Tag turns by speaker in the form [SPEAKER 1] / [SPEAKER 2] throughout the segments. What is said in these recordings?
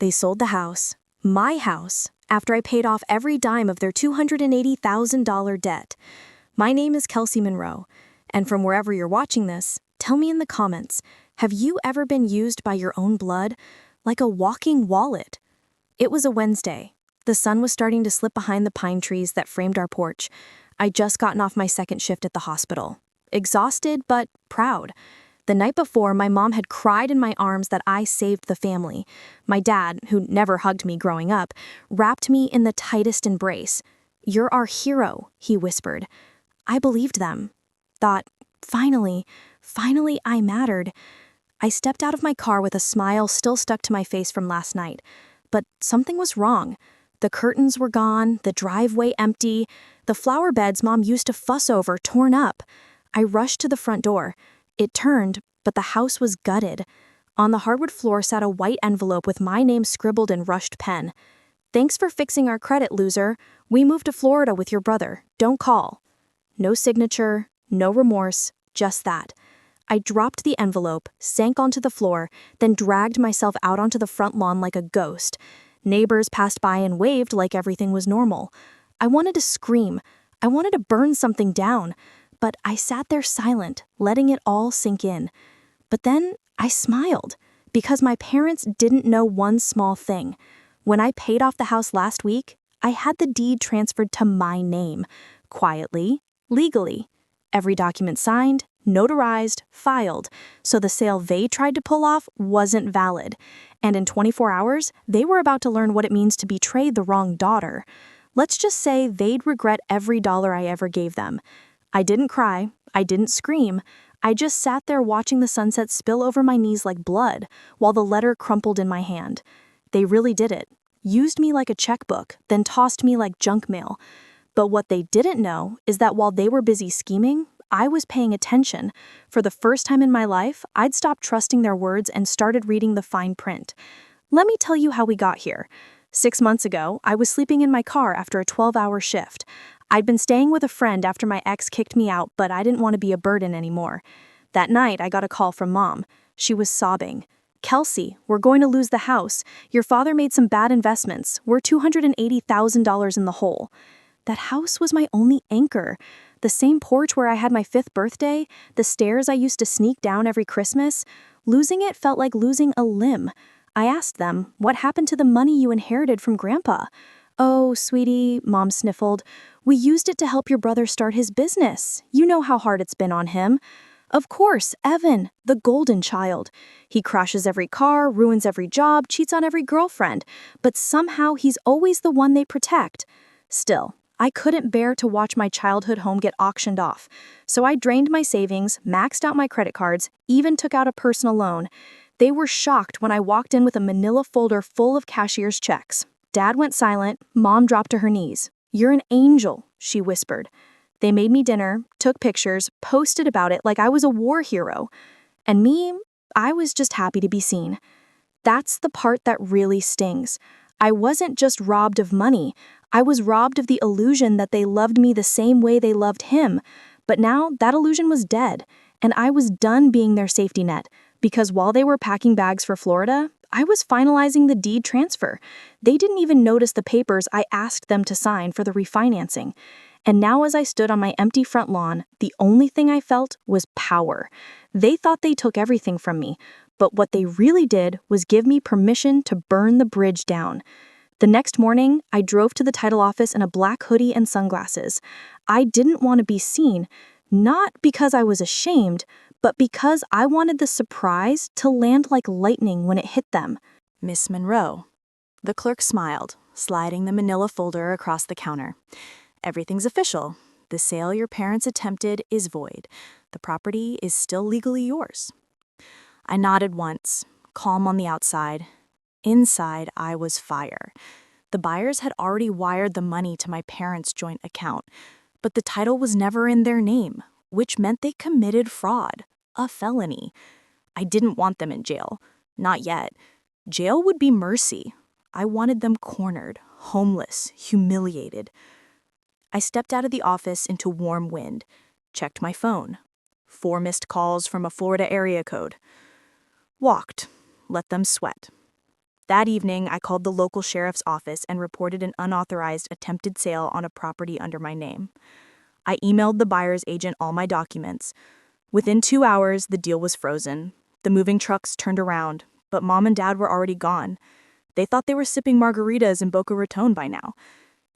[SPEAKER 1] They sold the house, my house, after I paid off every dime of their $280,000 debt. My name is Kelsey Monroe, and from wherever you're watching this, tell me in the comments, have you ever been used by your own blood like a walking wallet? It was a Wednesday. The sun was starting to slip behind the pine trees that framed our porch. I'd just gotten off my second shift at the hospital. Exhausted, but proud. The night before, my mom had cried in my arms that I saved the family. My dad, who never hugged me growing up, wrapped me in the tightest embrace. "You're our hero," he whispered. I believed them. Thought, finally I mattered. I stepped out of my car with a smile still stuck to my face from last night. But something was wrong. The curtains were gone, the driveway empty, the flower beds Mom used to fuss over torn up. I rushed to the front door. It turned, but the house was gutted. On the hardwood floor sat a white envelope with my name scribbled in rushed pen. "Thanks for fixing our credit, loser. We moved to Florida with your brother. Don't call." No signature, no remorse, just that. I dropped the envelope, sank onto the floor, then dragged myself out onto the front lawn like a ghost. Neighbors passed by and waved like everything was normal. I wanted to scream. I wanted to burn something down. But I sat there silent, letting it all sink in. But then I smiled, because my parents didn't know one small thing. When I paid off the house last week, I had the deed transferred to my name. Quietly, legally. Every document signed, notarized, filed, so the sale they tried to pull off wasn't valid. And in 24 hours, they were about to learn what it means to betray the wrong daughter. Let's just say they'd regret every dollar I ever gave them. I didn't cry, I didn't scream. I just sat there watching the sunset spill over my knees like blood, while the letter crumpled in my hand. They really did it. Used me like a checkbook, then tossed me like junk mail. But what they didn't know is that while they were busy scheming, I was paying attention. For the first time in my life, I'd stopped trusting their words and started reading the fine print. Let me tell you how we got here. 6 months ago, I was sleeping in my car after a 12-hour shift. I'd been staying with a friend after my ex kicked me out, but I didn't want to be a burden anymore. That night, I got a call from Mom. She was sobbing. "Kelsey, we're going to lose the house. Your father made some bad investments. We're $280,000 in the hole." That house was my only anchor. The same porch where I had my 5th birthday, the stairs I used to sneak down every Christmas. Losing it felt like losing a limb. I asked them, "What happened to the money you inherited from Grandpa?" "Oh, sweetie," Mom sniffled, "we used it to help your brother start his business. You know how hard it's been on him." Of course, Evan, the golden child. He crashes every car, ruins every job, cheats on every girlfriend, but somehow he's always the one they protect. Still, I couldn't bear to watch my childhood home get auctioned off, so I drained my savings, maxed out my credit cards, even took out a personal loan. They were shocked when I walked in with a manila folder full of cashier's checks. Dad went silent, Mom dropped to her knees. "You're an angel," she whispered. They made me dinner, took pictures, posted about it like I was a war hero. And me, I was just happy to be seen. That's the part that really stings. I wasn't just robbed of money. I was robbed of the illusion that they loved me the same way they loved him. But now that illusion was dead, and I was done being their safety net, because while they were packing bags for Florida, I was finalizing the deed transfer. They didn't even notice the papers I asked them to sign for the refinancing. And now as I stood on my empty front lawn, the only thing I felt was power. They thought they took everything from me, but what they really did was give me permission to burn the bridge down. The next morning, I drove to the title office in a black hoodie and sunglasses. I didn't want to be seen, not because I was ashamed, but because I wanted the surprise to land like lightning when it hit them.
[SPEAKER 2] "Miss Monroe." The clerk smiled, sliding the manila folder across the counter. "Everything's official. The sale your parents attempted is void. The property is still legally yours." I nodded once, calm on the outside. Inside, I was fire. The buyers had already wired the money to my parents' joint account, but the title was never in their name, which meant they committed fraud, a felony. I didn't want them in jail. Not yet. Jail would be mercy. I wanted them cornered, homeless, humiliated. I stepped out of the office into warm wind, checked my phone. 4 missed calls from a Florida area code. Walked, let them sweat. That evening, I called the local sheriff's office and reported an unauthorized attempted sale on a property under my name. I emailed the buyer's agent all my documents. Within 2 hours, the deal was frozen. The moving trucks turned around, but Mom and Dad were already gone. They thought they were sipping margaritas in Boca Raton by now.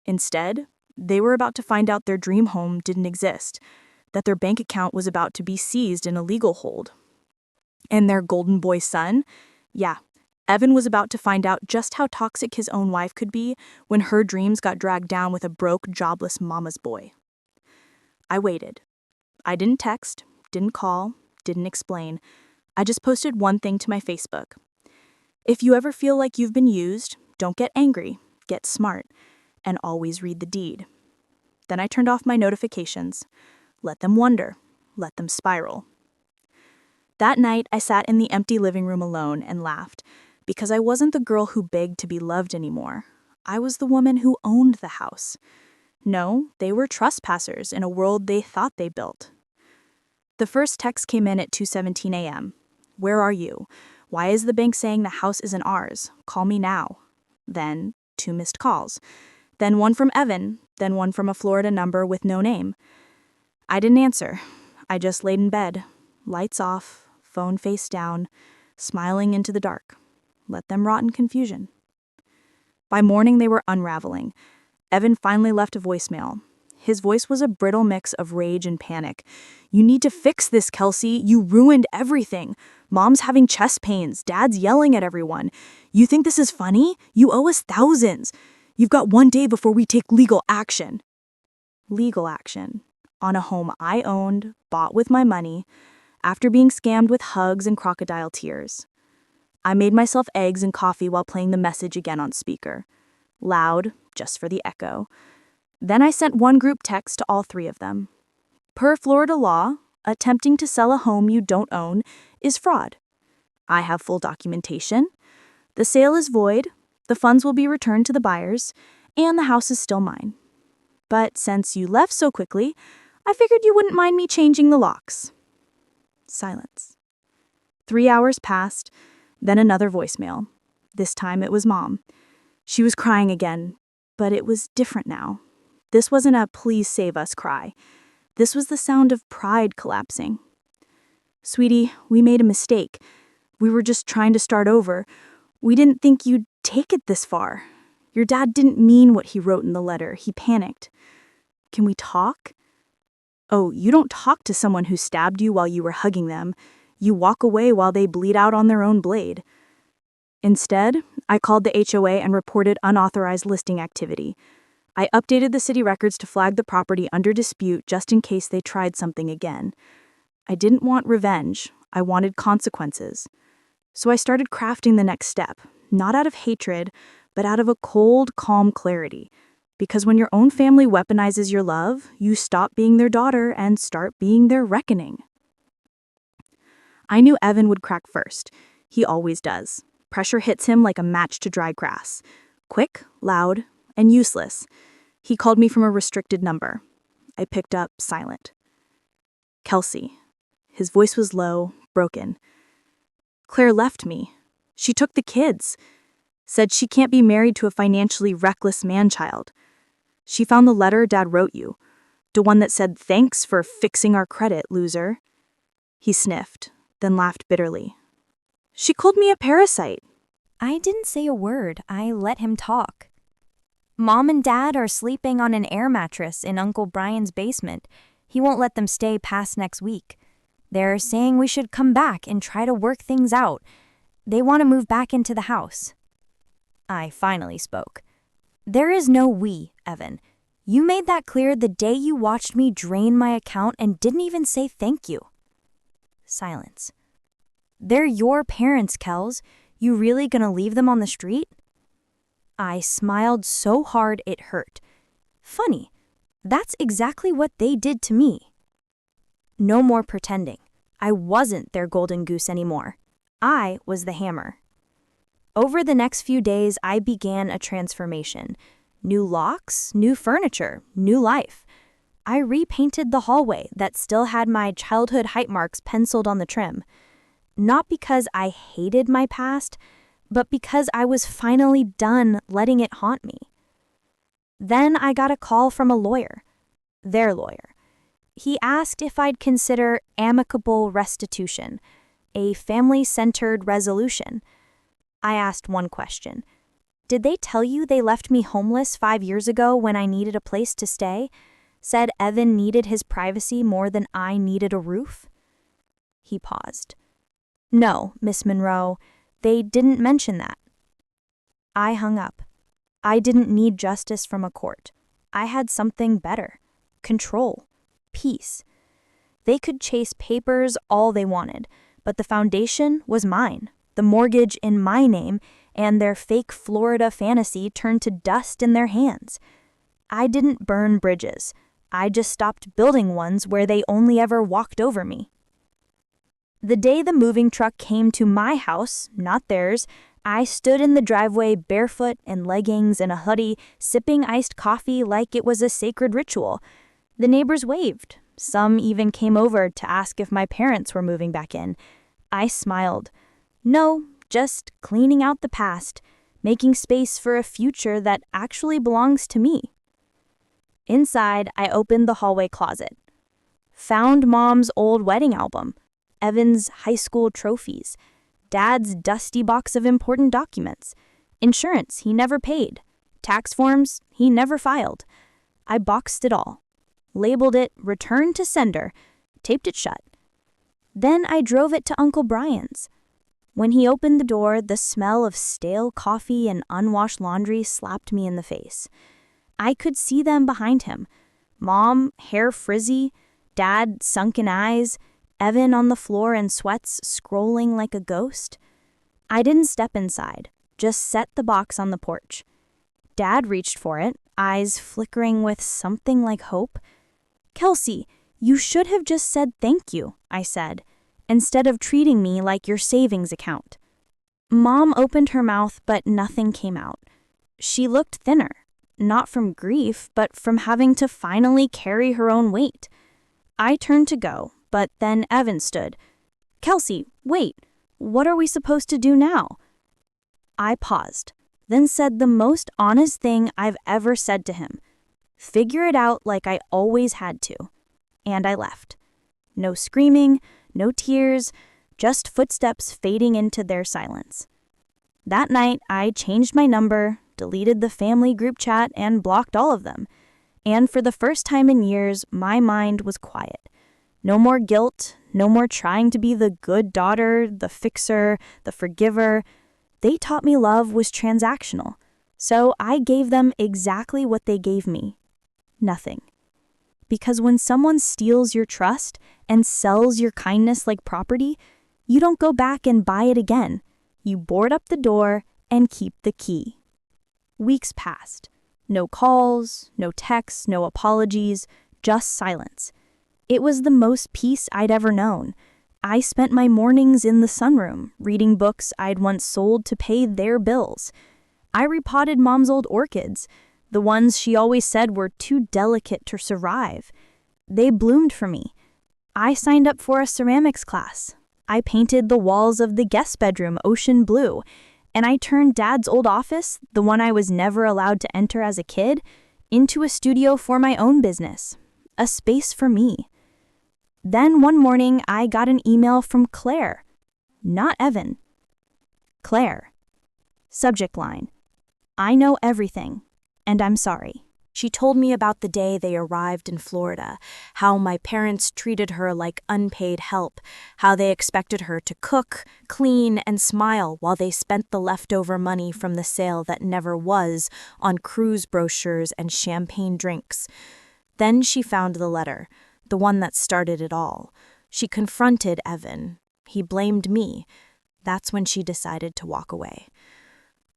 [SPEAKER 2] Instead, they were about to find out their dream home didn't exist, that their bank account was about to be seized in a legal hold. And their golden boy son? Yeah, Evan was about to find out just how toxic his own wife could be when her dreams got dragged down with a broke, jobless mama's boy. I waited. I didn't text, didn't call, didn't explain. I just posted one thing to my Facebook. If you ever feel like you've been used, don't get angry, get smart, and always read the deed. Then I turned off my notifications. Let them wonder, let them spiral. That night, I sat in the empty living room alone and laughed, because I wasn't the girl who begged to be loved anymore. I was the woman who owned the house. No, they were trespassers in a world they thought they built. The first text came in at 2:17 a.m. Where are you? Why is the bank saying the house isn't ours? Call me now. Then 2 missed calls. Then one from Evan, then one from a Florida number with no name. I didn't answer. I just laid in bed, lights off, phone face down, smiling into the dark. Let them rot in confusion. By morning, they were unraveling. Evan finally left a voicemail. His voice was a brittle mix of rage and panic. You need to fix this, Kelsey. You ruined everything. Mom's having chest pains. Dad's yelling at everyone. You think this is funny? You owe us thousands. You've got 1 day before we take legal action. Legal action. On a home I owned, bought with my money, after being scammed with hugs and crocodile tears. I made myself eggs and coffee while playing the message again on speaker. Loud, just for the echo. Then I sent one group text to all 3 of them. Per Florida law, attempting to sell a home you don't own is fraud. I have full documentation. The sale is void, the funds will be returned to the buyers, and the house is still mine. But since you left so quickly, I figured you wouldn't mind me changing the locks. Silence. 3 hours passed, then another voicemail. This time it was Mom. She was crying again, but it was different now. This wasn't a please save us cry. This was the sound of pride collapsing. Sweetie, we made a mistake. We were just trying to start over. We didn't think you'd take it this far. Your dad didn't mean what he wrote in the letter. He panicked. Can we talk? Oh, you don't talk to someone who stabbed you while you were hugging them. You walk away while they bleed out on their own blade. Instead, I called the HOA and reported unauthorized listing activity. I updated the city records to flag the property under dispute just in case they tried something again. I didn't want revenge. I wanted consequences. So I started crafting the next step, not out of hatred, but out of a cold, calm clarity. Because when your own family weaponizes your love, you stop being their daughter and start being their reckoning. I knew Evan would crack first. He always does. Pressure hits him like a match to dry grass. Quick, loud, and useless. He called me from a restricted number. I picked up, silent. Kelsey. His voice was low, broken. Claire left me. She took the kids. Said she can't be married to a financially reckless man-child. She found the letter Dad wrote you. The one that said, "Thanks for fixing our credit, loser." He sniffed, then laughed bitterly. She called me a parasite.
[SPEAKER 1] I didn't say a word. I let him talk. Mom and Dad are sleeping on an air mattress in Uncle Brian's basement. He won't let them stay past next week. They're saying we should come back and try to work things out. They want to move back into the house. I finally spoke. There is no we, Evan. You made that clear the day you watched me drain my account and didn't even say thank you. Silence. They're your parents, Kels. You really gonna leave them on the street? I smiled so hard it hurt. Funny, that's exactly what they did to me. No more pretending. I wasn't their golden goose anymore. I was the hammer. Over the next few days, I began a transformation. New locks, new furniture, new life. I repainted the hallway that still had my childhood height marks penciled on the trim. Not because I hated my past, but because I was finally done letting it haunt me. Then I got a call from a lawyer, their lawyer. He asked if I'd consider amicable restitution, a family-centered resolution. I asked one question. Did they tell you they left me homeless 5 years ago when I needed a place to stay? Said Evan needed his privacy more than I needed a roof? He paused. No, Miss Monroe, they didn't mention that. I hung up. I didn't need justice from a court. I had something better. Control. Peace. They could chase papers all they wanted, but the foundation was mine, the mortgage in my name, and their fake Florida fantasy turned to dust in their hands. I didn't burn bridges. I just stopped building ones where they only ever walked over me. The day the moving truck came to my house, not theirs, I stood in the driveway barefoot in leggings and a hoodie, sipping iced coffee like it was a sacred ritual. The neighbors waved. Some even came over to ask if my parents were moving back in. I smiled. No, just cleaning out the past, making space for a future that actually belongs to me. Inside, I opened the hallway closet. Found Mom's old wedding album, Evan's high school trophies, Dad's dusty box of important documents, insurance he never paid, tax forms he never filed. I boxed it all, labeled it Return to Sender, taped it shut. Then I drove it to Uncle Brian's. When he opened the door, the smell of stale coffee and unwashed laundry slapped me in the face. I could see them behind him. Mom, hair frizzy, Dad, sunken eyes, Evan on the floor in sweats, scrolling like a ghost. I didn't step inside, just set the box on the porch. Dad reached for it, eyes flickering with something like hope. Kelsey, you should have just said thank you, I said, instead of treating me like your savings account. Mom opened her mouth, but nothing came out. She looked thinner, not from grief, but from having to finally carry her own weight. I turned to go, but then Evan stood. Kelsey, wait, what are we supposed to do now? I paused, then said the most honest thing I've ever said to him. Figure it out like I always had to. And I left. No screaming, no tears, just footsteps fading into their silence. That night, I changed my number, deleted the family group chat, and blocked all of them. And for the first time in years, my mind was quiet. No more guilt, no more trying to be the good daughter, the fixer, the forgiver. They taught me love was transactional, so I gave them exactly what they gave me. Nothing. Because when someone steals your trust and sells your kindness like property, you don't go back and buy it again. You board up the door and keep the key. Weeks passed. No calls, no texts, no apologies, just silence. It was the most peace I'd ever known. I spent my mornings in the sunroom, reading books I'd once sold to pay their bills. I repotted Mom's old orchids, the ones she always said were too delicate to survive. They bloomed for me. I signed up for a ceramics class. I painted the walls of the guest bedroom ocean blue, and I turned Dad's old office, the one I was never allowed to enter as a kid, into a studio for my own business, a space for me. Then one morning, I got an email from Claire, not Evan. Claire. Subject line: I know everything, and I'm sorry. She told me about the day they arrived in Florida, how my parents treated her like unpaid help, how they expected her to cook, clean, and smile while they spent the leftover money from the sale that never was on cruise brochures and champagne drinks. Then she found the letter, the one that started it all. She confronted Evan. He blamed me. That's when she decided to walk away.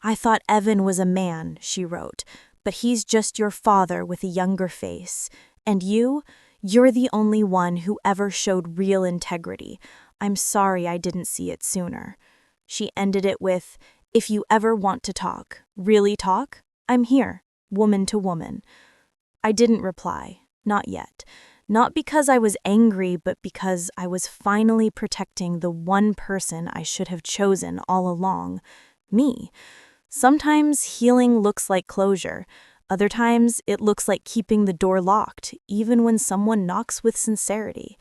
[SPEAKER 1] I thought Evan was a man, she wrote, but he's just your father with a younger face. And you're the only one who ever showed real integrity. I'm sorry I didn't see it sooner. She ended it with, if you ever want to talk, really talk, I'm here, woman to woman. I didn't reply, not yet. Not because I was angry, but because I was finally protecting the one person I should have chosen all along,
[SPEAKER 2] me. Sometimes healing looks like closure. Other times it looks like keeping the door locked, even when someone knocks with sincerity.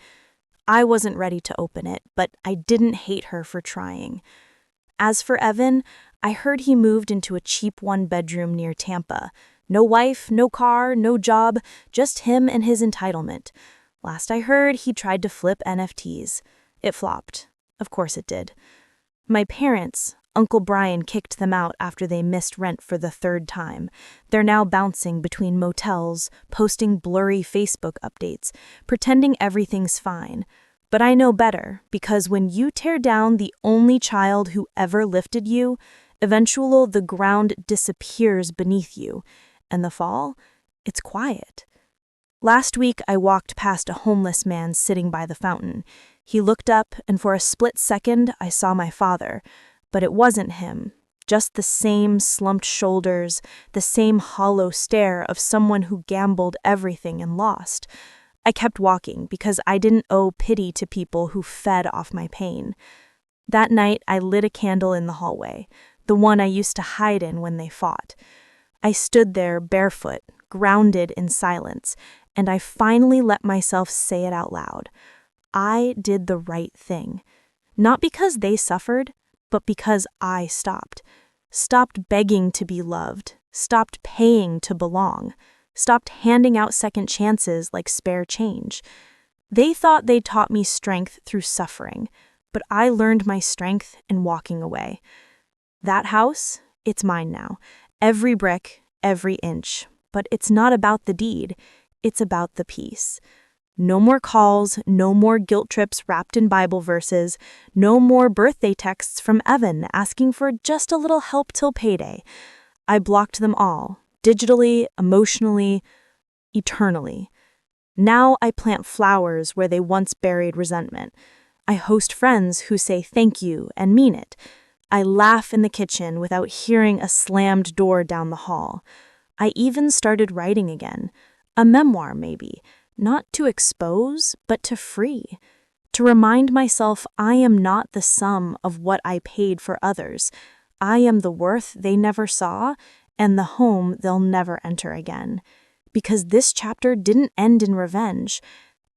[SPEAKER 2] I wasn't ready to open it, but I didn't hate her for trying. As for Evan, I heard he moved into a cheap one-bedroom near Tampa. No wife, no car, no job, just him and his entitlement. Last I heard, he tried to flip NFTs. It flopped. Of course it did. My parents, Uncle Brian kicked them out after they missed rent for the third time. They're now bouncing between motels, posting blurry Facebook updates, pretending everything's fine. But I know better, because when you tear down the only child who ever lifted you, eventually the ground disappears beneath you, and the fall, it's quiet. Last week, I walked past a homeless man sitting by the fountain. He looked up, and for a split second, I saw my father. But it wasn't him, just the same slumped shoulders, the same hollow stare of someone who gambled everything and lost. I kept walking because I didn't owe pity to people who fed off my pain. That night, I lit a candle in the hallway, the one I used to hide in when they fought. I stood there barefoot, grounded in silence, and I finally let myself say it out loud. I did the right thing. Not because they suffered, but because I stopped. Stopped begging to be loved. Stopped paying to belong. Stopped handing out second chances like spare change. They thought they taught me strength through suffering, but I learned my strength in walking away. That house, it's mine now. Every brick, every inch. But it's not about the deed. It's about the peace. No more calls, no more guilt trips wrapped in Bible verses, no more birthday texts from Evan asking for just a little help till payday. I blocked them all, digitally, emotionally, eternally. Now I plant flowers where they once buried resentment. I host friends who say thank you and mean it. I laugh in the kitchen without hearing a slammed door down the hall. I even started writing again. A memoir, maybe. Not to expose, but to free. To remind myself I am not the sum of what I paid for others. I am the worth they never saw and the home they'll never enter again. Because this chapter didn't end in revenge.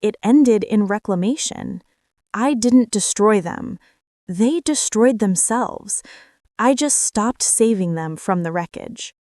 [SPEAKER 2] It ended in reclamation. I didn't destroy them. They destroyed themselves. I just stopped saving them from the wreckage.